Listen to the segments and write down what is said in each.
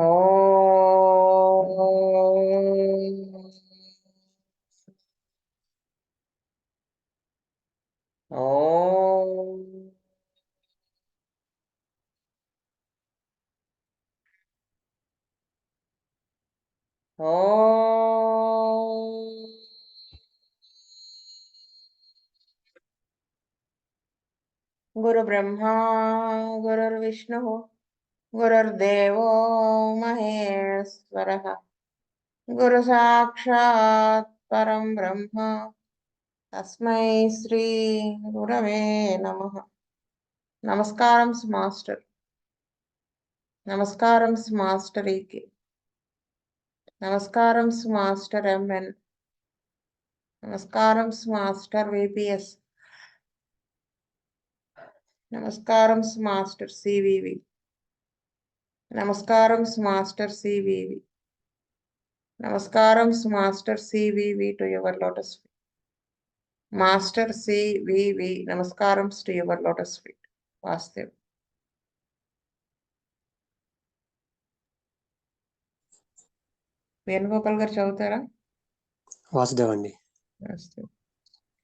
ఓం ఓం ఓం గురు బ్రహ్మా గురుర్విష్ణు గురుర్దేవో మహేశ్వరః గురు సాక్షాత్ పరం బ్రహ్మ తస్మై శ్రీ గురవే నమః. నమస్కారం మాస్టర్. నమస్కారం మాస్టర్ ఈకే. నమస్కారం మాస్టర్ ఎంఎన్. నమస్కారం మాస్టర్ విపిఎస్. నమస్కారం మాస్టర్ సివివి. నమస్కారం మాస్టర్ సివివి. నమస్కారం master CVV to your lotus feet. Master CVV నమస్కారం to your lotus feet. Vastav. Venugopal గారు చదువుతారా? వాసుదేవ్ అండి. Vastav.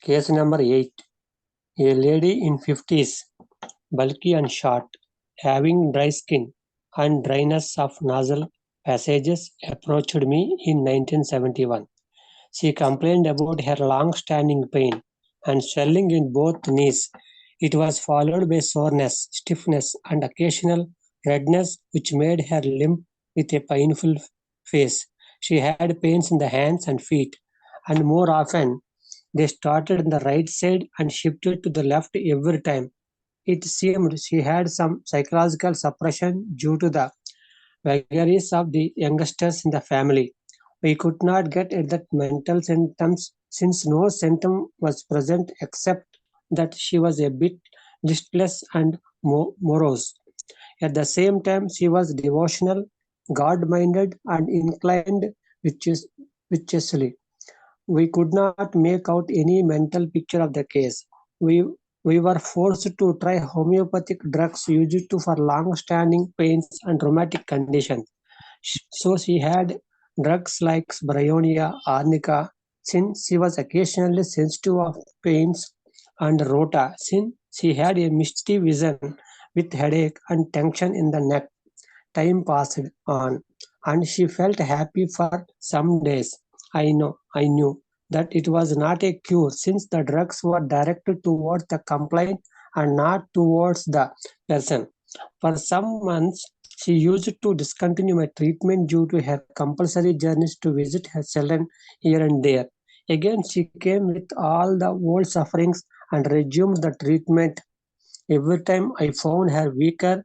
Case number 8. A lady in 50s, bulky and short, having dry skin and dryness of nasal passages, approached me in 1971. She complained about her long-standing pain and swelling in both knees. It was followed by soreness, stiffness, and occasional redness, which made her limp with a painful face. She had pains in the hands and feet, and more often they started on the right side and shifted to the left every time. It seemed she had some psychological suppression due to the vagaries of the youngsters in the family. We could not get at the mental symptoms since no symptom was present except that she was a bit listless and morose. At the same time, she was devotional, God-minded, and inclined viciously. We could not make out any mental picture of the case. We were forced to try homeopathic drugs used for long-standing pains and rheumatic conditions. So she had drugs like bryonia, arnica, since she was occasionally sensitive of pains, and rota, since she had a misty vision with headache and tension in the neck. Time passed on, and she felt happy for some days. I knew that it was not a cure since the drugs were directed towards the complaint and not towards the person. For some months, she used to discontinue my treatment due to her compulsory journeys to visit her children here and there. Again, she came with all the old sufferings and resumed the treatment. Every time I found her weaker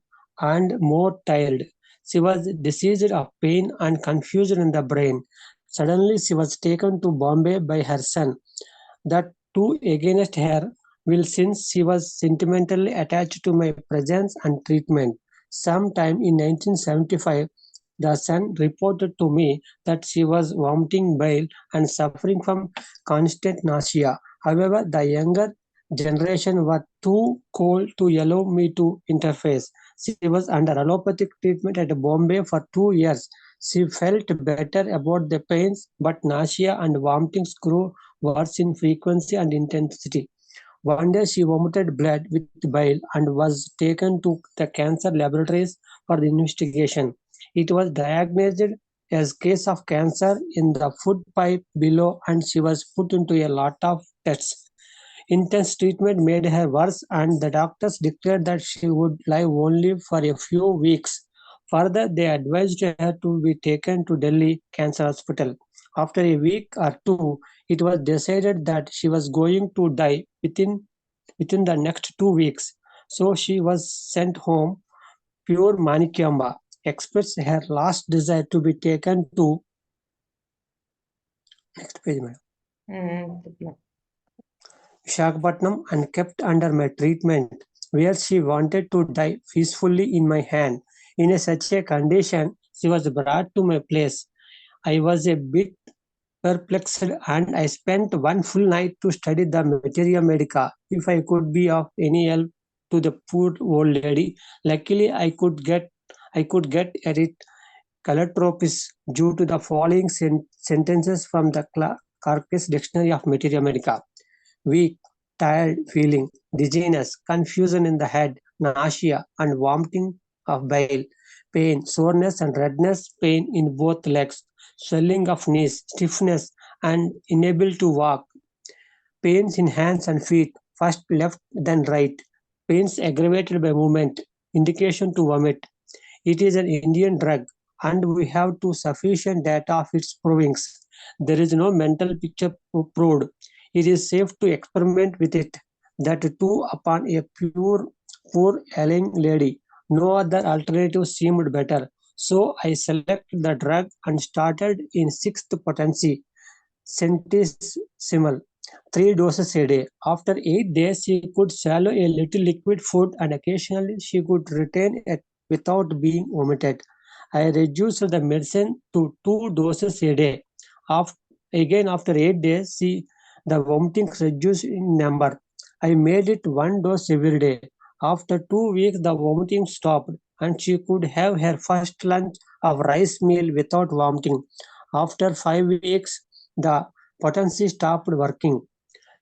and more tired. She was diseased of pain and confusion in the brain. Suddenly, she was taken to Bombay by her son. That too against her will since she was sentimentally attached to my presence and treatment. Sometime in 1975, the son reported to me that she was vomiting bile and suffering from constant nausea. However, the younger generation were too cold to allow me to interface. She was under allopathic treatment at Bombay for 2 years. She felt better about the pains, but nausea and vomitings grew worse in frequency and intensity. One day she vomited blood with bile and was taken to the cancer laboratories for the investigation. It was diagnosed as case of cancer in the food pipe below, and she was put into a lot of tests. Intense treatment made her worse, and the doctors declared that she would live only for a few weeks. Further, they advised her to be taken to Delhi Cancer Hospital. After a week or two, it was decided that she was going to die within the next 2 weeks. So she was sent home, pure Manikyamba. Expressed her last desire to be taken to next page, madam. Visakhapatnam and kept under my treatment, where she wanted to die peacefully in my hand. In such a condition, she was brought to my place. I was a bit perplexed, and I spent one full night to study the materia medica, if I could be of any help to the poor old lady. Luckily, I could get at it calotropis due to the following sentences from the Clarke's Dictionary of Materia Medica. Weak, tired feeling, dizziness, confusion in the head, nausea and vomiting of bile, pain, soreness and redness, pain in both legs, swelling of knees, stiffness and unable to walk, pains in hands and feet, first left then right, pains aggravated by movement, indication to vomit. It is an Indian drug and we have to sufficient data of its provings. There is no mental picture proved. It is safe to experiment with it. That too upon a poor ailing lady. No other alternative seemed better. So I selected the drug and started in 6th potency, centesimal, 3 doses a day. After 8 days, she could swallow a little liquid food and occasionally she could retain it without being vomited. I reduced the medicine to 2 doses a day. After 8 days, the vomiting reduced in number. I made it 1 dose every day. After 2 weeks, the vomiting stopped and she could have her first lunch of rice meal without vomiting. After 5 weeks, the potency stopped working.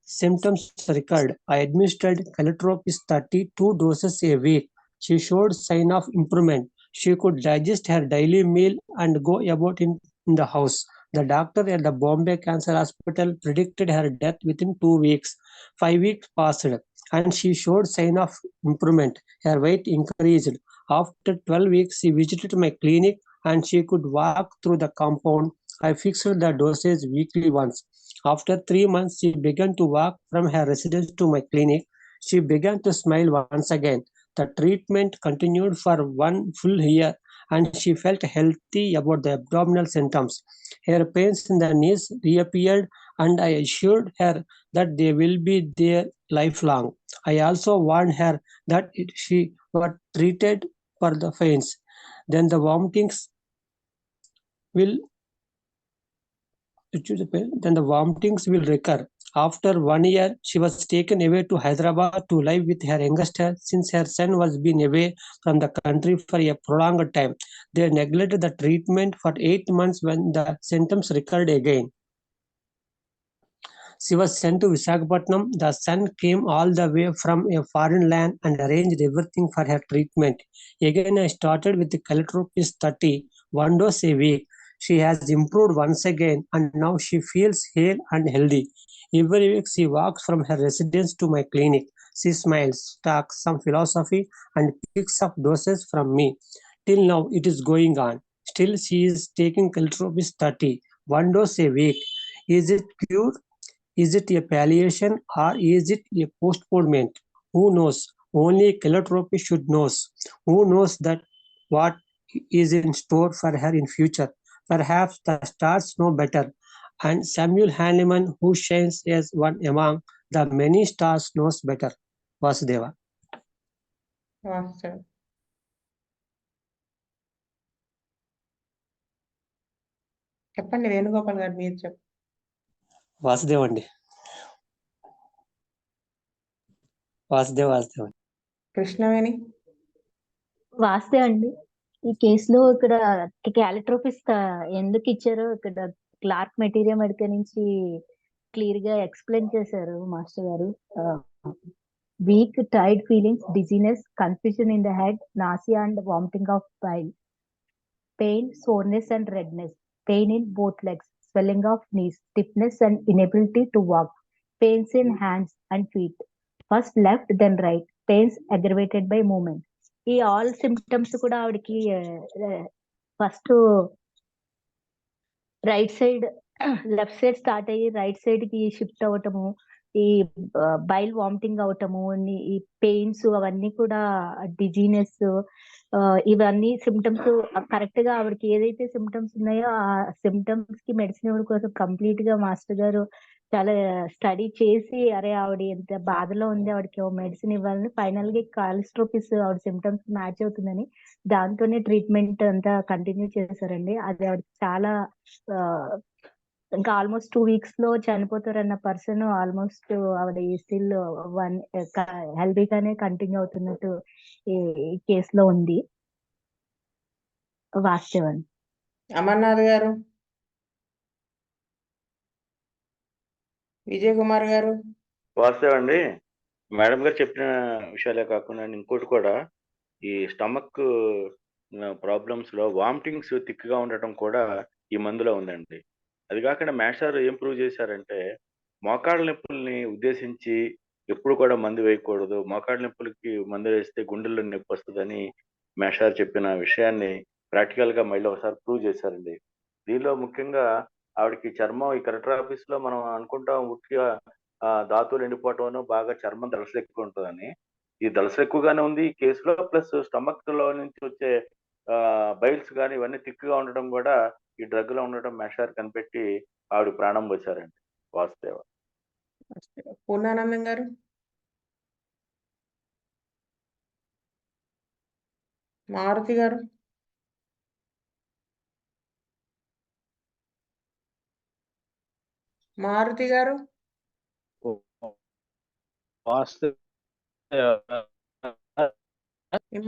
Symptoms recurred. I administered calotropis 32 doses a week. She showed sign of improvement. She could digest her daily meal and go about in the house. The doctor at the Bombay Cancer Hospital predicted her death within 2 weeks. 5 weeks passed and she showed sign of improvement. Her weight increased. After 12 weeks, she visited my clinic and she could walk through the compound. I fixed the dosage weekly once. After 3 months, she began to walk from her residence to my clinic. She began to smile once again. The treatment continued for 1 full year and she felt healthy about the abdominal symptoms. Her pains in the knees reappeared and I assured her that they will be there lifelong. I also warned her that she was treated for the pains. Then the vomitings will recur. After 1 year, she was taken away to Hyderabad to live with her youngster since her son was been away from the country for a prolonged time. They neglected the treatment for 8 months when the symptoms recurred again. She was sent to Visakhapatnam. The son came all the way from a foreign land and arranged everything for her treatment. Again, I started with the calotropis 30, 1 dose a week. She has improved once again and now she feels hale and healthy. Every week she walks from her residence to my clinic. She smiles, talks some philosophy and picks up doses from me. Till now it is going on. Still she is taking calotropis 30, 1 dose a week. Is it cure? Is it a palliation or is it a postponement? Who knows? Only calotropis should knows. Who knows that what is in store for her in future? Perhaps the stars know better. And Samuel Hahnemann, who shines as one among the many stars, knows better. Vasudeva. వాస్తవం. చెప్పండి వేణుగోపాల్ గారు, మీరు చెప్పండి. వాసుదేవ్ అండి. వాసుదేవ్. కృష్ణవేణి. వాస్తవ్ అండి. ఈ కేసులో ఇక్కడ క్యాలిట్రోపిస్ ఎందుకు ఇచ్చారో ఇక్కడ క్లార్క్ మెటీరియల్ మెడికల్ నుంచి క్లియర్ గా ఎక్స్ప్లెయిన్ చేశారు మాస్టర్ గారు. Weak, tired feelings, dizziness, confusion in the head, nausea and vomiting of bile, pain, soreness and redness, pain in both legs, swelling of knees, stiffness and inability to walk, pains in hands and feet, first left then right, pains aggravated by movement. ఈ all symptoms కూడా ఆవిడకి first right side, left side start అయ్యి right side కి shift అవటము, ఈ bile vomiting అవటము, ఈ pains అవన్నీ కూడా, dizziness, ఇవన్నీ సిమ్టమ్స్ కరెక్ట్ గా ఆవిడకి ఏదైతే సిమ్టమ్స్ ఉన్నాయో ఆ సిమ్టమ్స్ కి మెడిసిన్ ఇవ్వడం కోసం కంప్లీట్ గా మాస్టర్ గారు చాలా స్టడీ చేసి, అరే ఆవిడ ఎంత బాధలో ఉంది, ఆవిడకి మెడిసిన్ ఇవ్వాలని ఫైనల్ గా కాలిస్ట్రోపిస్ ఆవిడ సిమ్టమ్స్ మ్యాచ్ అవుతుందని దాంతోనే ట్రీట్మెంట్ అంతా కంటిన్యూ చేశారండి. అది ఆవిడ చాలా ఇంకా ఆల్మోస్ట్ 2 weeks లో చనిపోతారన్న పర్సన్ ఆల్మోస్ట్ ఆవిడ స్టిల్ హెల్దీగానే కంటిన్యూ అవుతున్నట్టు ఈ కేసులో ఉంది. వాస్తవం. అమర్నాథ్ గారు, విజయ్ కుమార్ గారు. వాస్తవండి. మేడం గారు చెప్పిన విషయాలే కాకుండా ఇంకోటి కూడా ఈ స్టమక్ ప్రాబ్లమ్స్లో వామిటింగ్స్ థిక్గా ఉండటం కూడా ఈ మందులో ఉందండి. అది కాకుండా మేషారు ఏం ప్రూవ్ చేశారంటే మోకాళ్ళ నొప్పుల్ని ఉద్దేశించి ఎప్పుడు కూడా మందు వేయకూడదు, మోకాళ్ళ నొప్పులకి మందు వేస్తే గుండెల్లో నొప్పి వస్తుందని మేషారు చెప్పిన విషయాన్ని ప్రాక్టికల్గా మళ్ళీ ఒకసారి ప్రూవ్ చేశారండి. దీనిలో ముఖ్యంగా ఆవిడకి చర్మం ఈ కలెక్టర్ ఆఫీస్లో మనం అనుకుంటాం ఉట్టిగా ధాతువులు ఎండిపోవటం బాగా చర్మం దళసలు ఎక్కువ ఉంటుందని. ఈ దళసలు ఎక్కువగానే ఉంది ఈ కేసులో. ప్లస్ స్టమక్ లో నుంచి వచ్చే బైల్స్ కానీ ఇవన్నీ థిక్గా ఉండడం కూడా ఈ డ్రగ్ లో ఉండడం మేషార్ కనిపెట్టి ఆవిడ ప్రాణం వచ్చారండి. వాస్తవ పూర్ణానందం గారు, మారుతి గారు, మారుతి గారు. మీ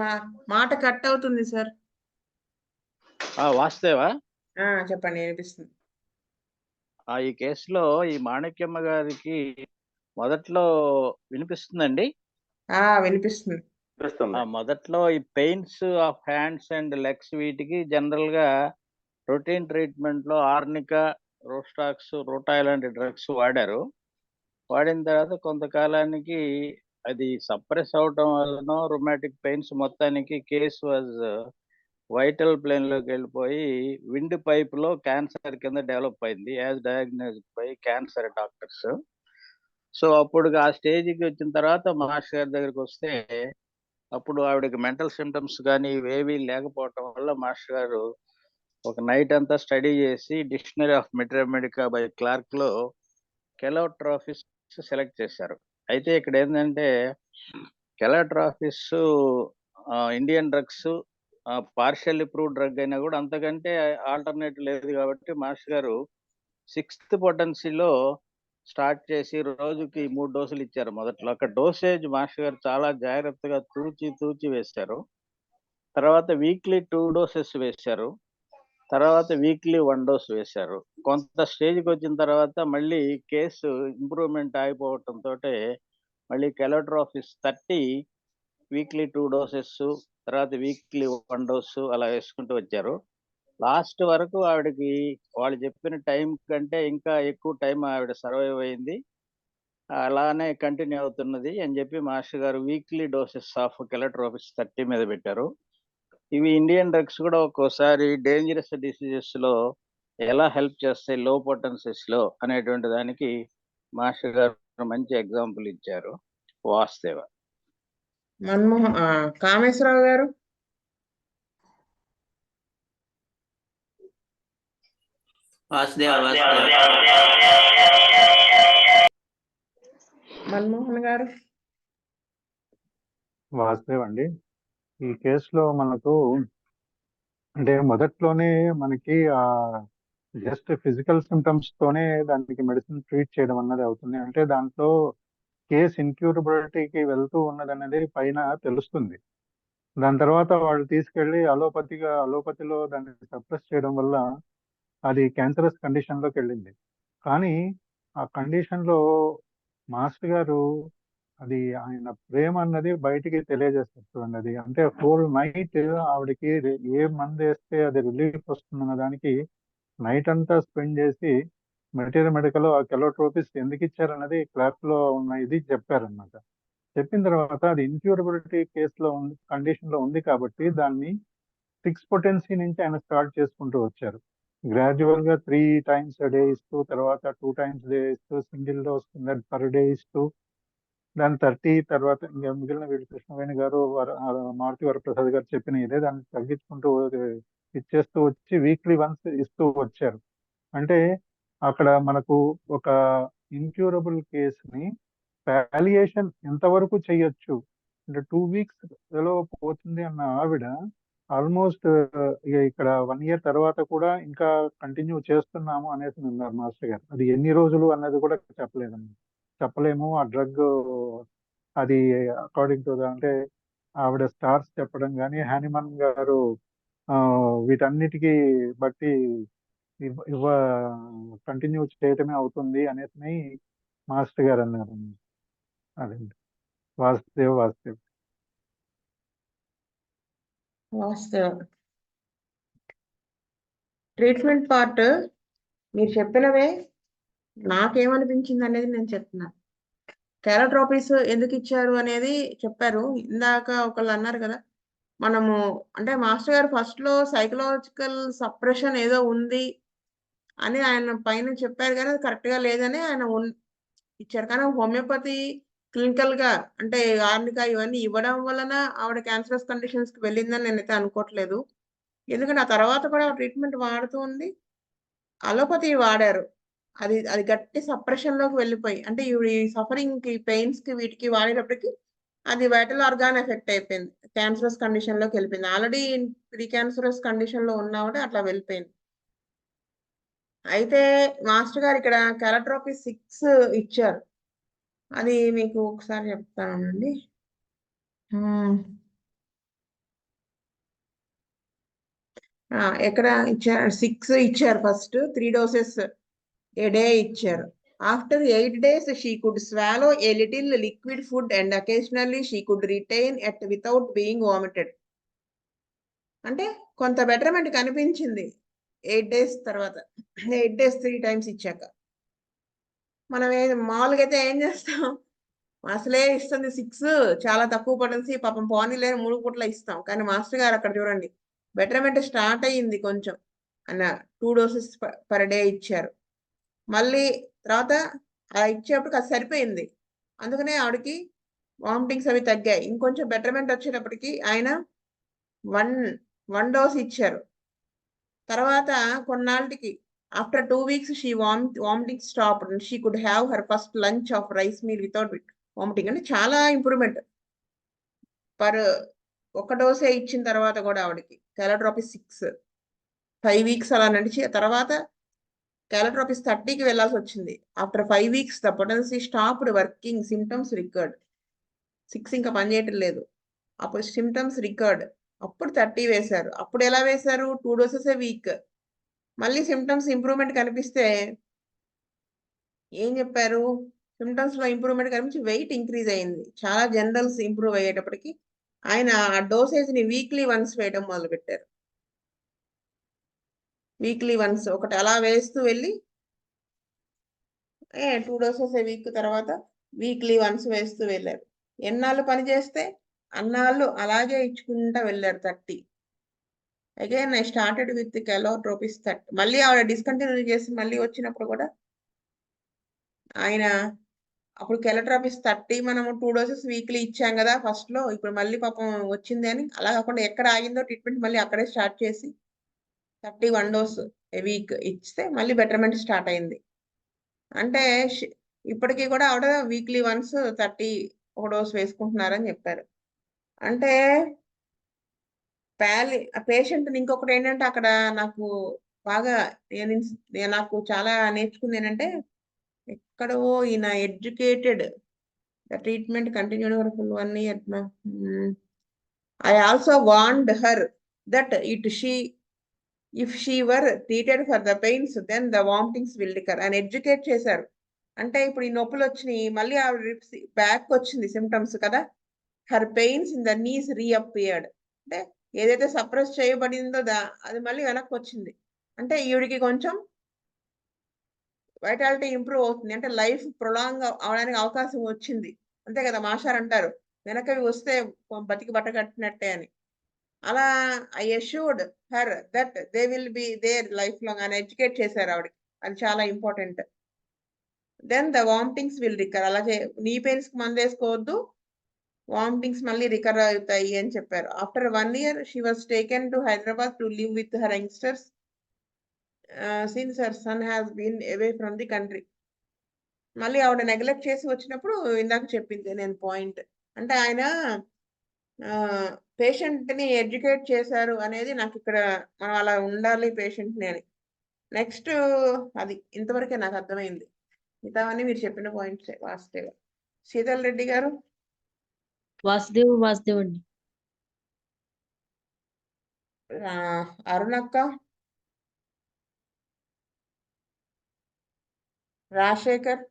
మాట కట్ అవుతుంది సార్. వాస్తవా చెప్పండి, వినిపిస్తుంది. ఈ కేసులో ఈ మాణిక్యమ్మ గారికి మొదట్లో వినిపిస్తుందండి. వినిపిస్తుంది. మొదట్లో ఈ pains of hands and legs వీటికి జనరల్ గా రొటీన్ ట్రీట్మెంట్ లో ఆర్నికా, రోస్టాక్స్, రోటా ఇలాంటి డ్రగ్స్ వాడారు. వాడిన తర్వాత కొంతకాలానికి అది సప్రెస్ అవటం వలన రొమాటిక్ పెయిన్స్ మొత్తానికి కేసు వాజ్ వైటల్ ప్లేన్ లోకి వెళ్ళిపోయి విండ్ పైప్ లో క్యాన్సర్ కింద డెవలప్ అయింది as diagnosed by cancer doctors. So అప్పుడు ఆ స్టేజ్కి వచ్చిన తర్వాత మాస్టర్ గారి దగ్గరికి వస్తే అప్పుడు ఆవిడకి మెంటల్ సిమ్టమ్స్ కానీ ఇవేవి లేకపోవటం వల్ల మాస్టర్ గారు ఒక నైట్ అంతా స్టడీ చేసి dictionary of medica by Clarke లో కెలోట్రాఫిస్ సెలెక్ట్ చేశారు. అయితే ఇక్కడ ఏంటంటే కెలోట్రాఫిస్ Indian drugs partial prove drug అయినా కూడా అంతకంటే ఆల్టర్నేటివ్ లేదు కాబట్టి మాస్టర్ గారు 6th పొటెన్సీలో స్టార్ట్ చేసి రోజుకి 3 డోసులు ఇచ్చారు. మొదట్లో అక్కడ డోసేజ్ మాస్టర్ గారు చాలా జాగ్రత్తగా తూచి వేశారు. తర్వాత వీక్లీ 2 డోసెస్ వేశారు. తర్వాత వీక్లీ 1 డోస్ వేశారు. కొంత స్టేజ్కి వచ్చిన తర్వాత మళ్ళీ కేసు ఇంప్రూవ్మెంట్ అయిపోవటంతో మళ్ళీ కెలోట్రాఫిస్ 30 వీక్లీ 2 డోసెస్, తర్వాత వీక్లీ 1 డోసు అలా వేసుకుంటూ వచ్చారు. లాస్ట్ వరకు ఆవిడకి వాళ్ళు చెప్పిన టైం కంటే ఇంకా ఎక్కువ టైం ఆవిడ సర్వైవ్ అయింది. అలానే కంటిన్యూ అవుతున్నది అని చెప్పి మాస్టర్ గారు వీక్లీ డోసెస్ ఆఫ్ కెలోట్రాఫిస్ 30 మీద పెట్టారు. ఇవి ఇండియన్ డ్రగ్స్ కూడా ఒక్కోసారి డేంజరస్ డిసీజెస్ లో ఎలా హెల్ప్ చేస్తాయి లో పొటెన్సీస్ లో అనేటువంటి దానికి మాస్టర్ గారు మంచి ఎగ్జాంపుల్ ఇచ్చారు. వాస్తవ కామేశ్వరరావు గారు. మన్మోహన్ గారు. వాసుదేవ్ అండి. ఈ కేసులో మనకు అంటే మొదట్లోనే మనకి జస్ట్ ఫిజికల్ సిమ్టమ్స్ తోనే దానికి మెడిసిన్ ట్రీట్ చేయడం అన్నది అవుతుంది. అంటే దాంట్లో కేస్ ఇన్క్యూరబిలిటీకి వెళ్తూ ఉన్నది అనేది పైన తెలుస్తుంది. దాని తర్వాత వాళ్ళు తీసుకెళ్లి అలోపతిలో దాన్ని సప్రెస్ చేయడం వల్ల అది క్యాన్సరస్ కండిషన్ లోకి వెళ్ళింది. కానీ ఆ కండిషన్ లో మాస్టర్ గారు అది ఆయన ప్రేమ అన్నది బయటికి తెలియజేస్తారు చూడండి. అది అంటే హోల్ నైట్ ఆవిడకి ఏ మందు వేస్తే అది రిలీఫ్ వస్తుందన్న దానికి నైట్ అంతా స్పెండ్ చేసి మెడికల్ ఆ కెలోట్రోపిస్ ఎందుకు ఇచ్చారన్నది క్లాస్ లో ఉన్న ఇది చెప్పారనమాట. చెప్పిన తర్వాత అది ఇన్క్యూరబిలిటీ కేసులో ఉంది, కండిషన్ లో ఉంది కాబట్టి దాన్ని 6 పొటెన్సీ నుంచి ఆయన స్టార్ట్ చేసుకుంటూ వచ్చారు. గ్రాడ్యువల్ గా 3 times a day ఇస్తూ, తర్వాత 2 times a day ఇస్తూ, సింగిల్ డోస్ పర్ డే ఇస్తూ, దాని 30 తర్వాత ఇంకా మిగిలిన వీళ్ళు కృష్ణవేణి గారు మారుతి వరప్రసాద్ గారు చెప్పిన ఇదే దాన్ని తగ్గించుకుంటూ ఇచ్చేస్తూ వచ్చి వీక్లీ వన్స్ ఇస్తూ వచ్చారు. అంటే అక్కడ మనకు ఒక ఇన్క్యూరబుల్ కేసుని పాలియేషన్ ఎంతవరకు చేయొచ్చు అంటే 2 weeks లో పోతుంది అన్న ఆవిడ ఆల్మోస్ట్ ఇక్కడ 1 year తర్వాత కూడా ఇంకా కంటిన్యూ చేస్తున్నాము అనేసి ఉన్నారు మాస్టర్ గారు. అది ఎన్ని రోజులు అన్నది కూడా చెప్పలేము. ఆ డ్రగ్ అది అకార్డింగ్ టు అంటే ఆవిడ స్టార్స్ చెప్పడం కానీ, హానిమన్ గారు వీటన్నిటికీ బట్టి కంటిన్యూ చేయటమే అవుతుంది అనేసి మాస్టర్ గారు అన్నారు. అదండి. వాసుదేవ్. వాస్తవం. ట్రీట్మెంట్ పార్ట్ మీరు చెప్పినవే నాకేమనిపించింది అనేది నేను చెప్తున్నా. కెరాట్రోపిస్ ఎందుకు ఇచ్చారు అనేది చెప్పారు. ఇందాక ఒకళ్ళు అన్నారు కదా, మనము అంటే మాస్టర్ గారు ఫస్ట్ లో సైకలాజికల్ సప్రెషన్ ఏదో ఉంది అని ఆయన పైన చెప్పారు, కానీ అది కరెక్ట్ గా లేదని ఆయన ఇచ్చారు. కానీ హోమియోపతి క్లినికల్ గా అంటే ఆర్నిక ఇవన్నీ ఇవ్వడం వలన ఆవిడ క్యాన్సరస్ కండిషన్స్ కి వెళ్ళిందని నేనైతే అనుకోవట్లేదు. ఎందుకంటే ఆ తర్వాత కూడా ట్రీట్మెంట్ వాడుతూ ఉంది, అలోపతి వాడారు. అది అది గట్టి సప్రెషన్ లోకి వెళ్ళిపోయి, అంటే ఈ సఫరింగ్ కి పెయిన్స్ కి వీటికి వాడేటప్పటికి అది వైటల్ ఆర్గాన్ ఎఫెక్ట్ అయిపోయింది, క్యాన్సరస్ కండిషన్ లోకి వెళ్ళిపోయింది. ఆల్రెడీ ప్రీ క్యాన్సరస్ కండిషన్ లో ఉన్నామంటే అట్లా వెళ్ళిపోయింది. అయితే మాస్టర్ గారు ఇక్కడ కెరాట్రోపీ 6 ఇచ్చారు. అది మీకు ఒకసారి చెప్తానండి. ఎక్కడ ఇచ్చారు? 6 ఇచ్చారు. ఫస్ట్ 3 doses a day ఇచ్చారు. After 8 days, she could swallow a little liquid food and occasionally she could retain it without being vomited. అంటే కొంత బెటర్మెంట్ కనిపించింది 8 days తర్వాత. 8 days 3 times ఇచ్చాక. మనం మామూలుగా అయితే ఏం చేస్తాం, అసలే ఇస్తుంది 6, చాలా తక్కువ పడేసి పాపం పోనీ లేని 3 పూట్ల ఇస్తాం. కానీ మాస్టర్ గారు అక్కడ చూడండి, బెటర్మెంట్ స్టార్ట్ అయ్యింది కొంచెం అన్న 2 doses per day ఇచ్చారు. మళ్ళీ తర్వాత ఇచ్చేటప్పుడు అది సరిపోయింది, అందుకనే ఆవిడకి వామిటింగ్స్ అవి తగ్గాయి. ఇంకొంచెం బెటర్మెంట్ వచ్చేటప్పటికి ఆయన 1 dose ఇచ్చారు. తర్వాత కొన్నాళ్ళకి after 2 weeks she vomiting stop, she could have her first lunch of rice meal without vomiting. అంటే చాలా ఇంప్రూవ్మెంట్. పర్ 1 dose ఇచ్చిన తర్వాత కూడా ఆవిడకి కెరాట్రోపీ 6 5 weeks అలా నడిచి తర్వాత కెరాట్రోపిస్ 30కి వెళ్ళాల్సి వచ్చింది. After 5 weeks the potency stopped working, symptoms recurred. 6 ఇంకా పనిచేయటం లేదు, అప్పుడు సిమ్టమ్స్ రికర్డ్. అప్పుడు 30 వేశారు. అప్పుడు ఎలా వేశారు? 2 doses a week. మళ్ళీ సిమ్టమ్స్ ఇంప్రూవ్మెంట్ కనిపిస్తే ఏం చెప్పారు? సిమ్టమ్స్ లో ఇంప్రూవ్మెంట్ కనిపించి వెయిట్ ఇంక్రీజ్ అయింది. చాలా జనరల్స్ ఇంప్రూవ్ అయ్యేటప్పటికి ఆయన ఆ డోసేజ్ ని వీక్లీ వన్స్ వేయడం మొదలు పెట్టారు. వీక్లీ వన్స్ ఒకటి అలా వేస్తూ వెళ్ళి 2 doses a week తర్వాత వీక్లీ వన్స్ వేస్తూ వెళ్ళారు. ఎన్నాళ్ళు పని చేస్తే అన్నాళ్ళు అలాగే ఇచ్చుకుంటా వెళ్ళారు 30. అగైన్ ఐ స్టార్టెడ్ విత్ కెరాట్రోపిస్ 30. మళ్ళీ ఆవిడ డిస్కంటిన్యూ చేసి మళ్ళీ వచ్చినప్పుడు కూడా ఆయన అప్పుడు కెరాట్రోపిస్ 30 మనము 2 doses వీక్లీ ఇచ్చాం కదా ఫస్ట్ లో, ఇప్పుడు మళ్ళీ పాపం వచ్చింది అని అలా కాకుండా ఎక్కడ ఆగిందో ట్రీట్మెంట్ మళ్ళీ అక్కడే స్టార్ట్ చేసి 31 dose a week ఇస్తే మళ్ళీ బెటర్మెంట్ స్టార్ట్ అయింది. అంటే ఇప్పటికీ కూడా ఆవిడ వీక్లీ వన్స్ 31 dose వేసుకుంటున్నారని చెప్పారు. అంటే పేషెంట్ ఇంకొకటి ఏంటంటే అక్కడ నాకు బాగా నాకు చాలా నేర్చుకుంది ఏంటంటే, ఎక్కడో ఈయన educated, the treatment continued for full 1 year. I also warned her that if she were treated for the pains then the vomitings will recur అని ఎడ్యుకేట్ చేశారు. అంటే ఇప్పుడు ఈ నొప్పులు వచ్చినాయి, మళ్ళీ ఆవిడ బ్యాక్ వచ్చింది సిమ్టమ్స్ కదా, her pains in the knees reappeared. అంటే ఏదైతే సప్రెస్ చేయబడిందో అది మళ్ళీ వెనక్కి వచ్చింది. అంటే ఈవిడికి కొంచెం వైటాలిటీ ఇంప్రూవ్ అవుతుంది, అంటే లైఫ్ ప్రొలాంగ్ అవడానికి అవకాశం వచ్చింది. అంతే కదా మాస్టర్ అంటారు, వెనకవి వస్తే బతికి బట్ట కట్టినట్టే అని. అలా I assured her that they will be there life long అని ఎడ్యుకేట్ చేశారు ఆవిడకి. అది చాలా important. Then the vomitings will recur. అలా నీ పెయిన్స్ కి మందు వేసుకోవద్దు, వామిటింగ్స్ మళ్ళీ రికర్ అవుతాయి అని చెప్పారు. After 1 year she was taken to Hyderabad to live with her youngsters since her son has been away from the country. మళ్ళీ ఆవిడ నెగ్లెక్ట్ చేసి వచ్చినప్పుడు ఇందాక చెప్పింది నేను పాయింట్, అంటే ఆయన పేషెంట్ ని ఎడ్యుకేట్ చేశారు అనేది నాకు ఇక్కడ మనం అలా ఉండాలి పేషెంట్ ని అని. నెక్స్ట్ అది ఇంతవరకే నాకు అర్థమైంది, మిగతావన్నీ మీరు చెప్పిన పాయింట్స్. వాసుదేవ్. శీతల్ రెడ్డి గారు. వాసుదేవ్ అండి. అరుణక్క, రాజశేఖర్,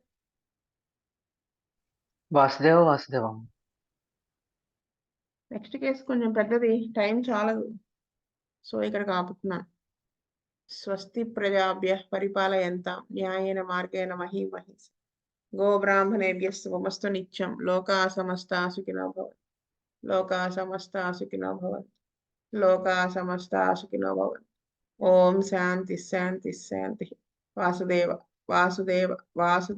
వాసుదేవం. నెక్స్ట్ కేసు కొంచెం పెద్దది, టైం చాలదు, సో ఇక్కడ ఆపుతున్నాను. స్వస్తి ప్రజాభ్య పరిపాలయంతాం న్యాయేన మార్గేణ మహీమహీస్ గో బ్రాహ్మణేభ్యः శుభమస్తు నిత్యం లోకా సమస్తా సుఖినో భవంతు. లోకా సమస్తా సుఖినో భవంతు. లోకా సమస్తా సుఖినో భవంతు. ఓం శాంతి శాంతి శాంతి. వాసుదేవ వాసుదేవ వాసుదేవ.